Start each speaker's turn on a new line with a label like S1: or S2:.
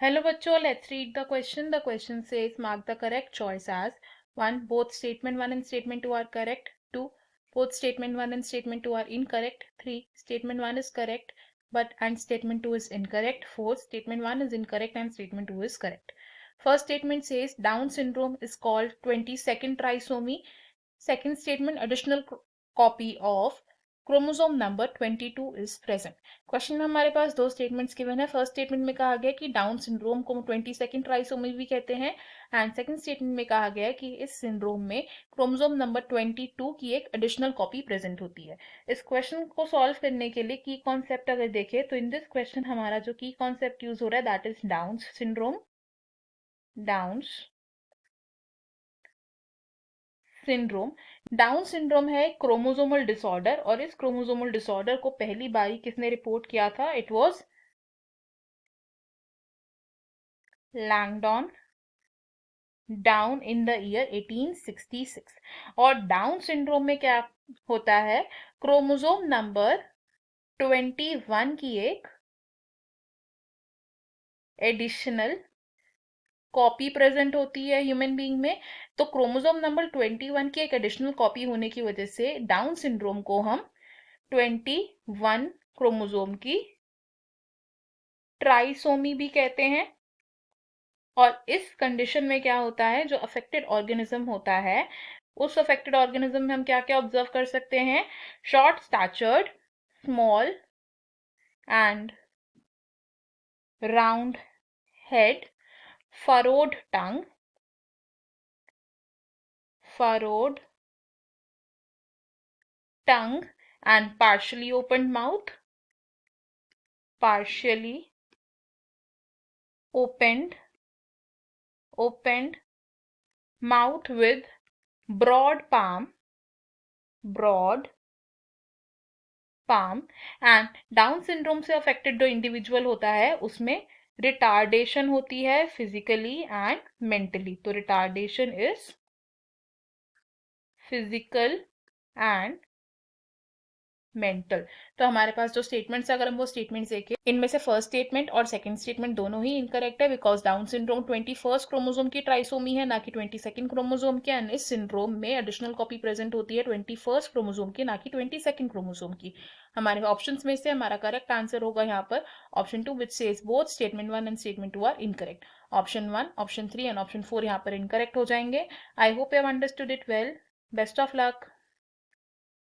S1: Hello bachcho, let's read the question. The question says mark the correct choice as 1. Both statement 1 and statement 2 are correct. 2. Both statement 1 and statement 2 are incorrect. 3. Statement 1 is correct and statement 2 is incorrect. 4. Statement 1 is incorrect and statement 2 is correct. First statement says Down syndrome is called 22nd trisomy. Second statement, additional copy of chromosome number 22 is present. Question में हमारे पास दो statements given है। First statement में कहा गया कि down syndrome को 22nd trisomy भी कहते हैं एंड सेकंड स्टेटमेंट में कहा गया है कि इस सिंड्रोम में क्रोमोसोम नंबर 22 की एक एडिशनल कॉपी प्रेजेंट होती है। इस क्वेश्चन को सॉल्व करने के लिए की कॉन्सेप्ट अगर देखें तो इन दिस क्वेश्चन हमारा जो की कॉन्सेप्ट यूज हो रहा है that is down syndrome. Down syndrome है क्रोमोसोमल डिसऑर्डर और इस क्रोमोसोमल डिसऑर्डर को पहली बारी किसने रिपोर्ट किया था? It was Langdon Down in the year 1866। और डाउन सिंड्रोम में क्या होता है? क्रोमोसोम नंबर 21 की एक एडिशनल कॉपी प्रेजेंट होती है ह्यूमन बीइंग में। तो क्रोमोसोम नंबर 21 की एक एडिशनल कॉपी होने की वजह से डाउन सिंड्रोम को हम 21 क्रोमोसोम की ट्राइसोमी भी कहते हैं। और इस कंडीशन में क्या होता है, जो अफेक्टेड ऑर्गेनिज्म होता है उस अफेक्टेड ऑर्गेनिज्म में हम क्या क्या ऑब्जर्व कर सकते हैं? Short statured, small and round head, furrowed tongue and partially opened mouth, partially opened mouth with broad palm and down syndrome से अफेक्टेड जो इंडिविजुअल होता है उसमें रिटार्डेशन होती है फिजिकली एंड मेंटली। तो retardation is physical and mental. तो हमारे पास जो स्टेटमेंट्स अगर हम वो स्टेटमेंट्स देखें, इनमें से फर्स्ट स्टेटमेंट और सेकंड स्टेटमेंट दोनों ही इनकरेक्ट है because down syndrome 21st chromosome की ट्राइसोमी है ना कि 22nd क्रोमोसोम की। एंड इस सिंड्रोम में एडिशनल कॉपी प्रेजेंट होती है 21st क्रोमोसोम की ना कि 22nd क्रोमोसोम की। हमारे ऑप्शंस में से हमारा करेक्ट आंसर होगा यहाँ पर option 2 which says both statement 1 and statement 2 are incorrect. Option 1, option 3 and option 4 यहाँ पर इनकरेक्ट हो जाएंगे। I hope you have understood it well. Best of luck.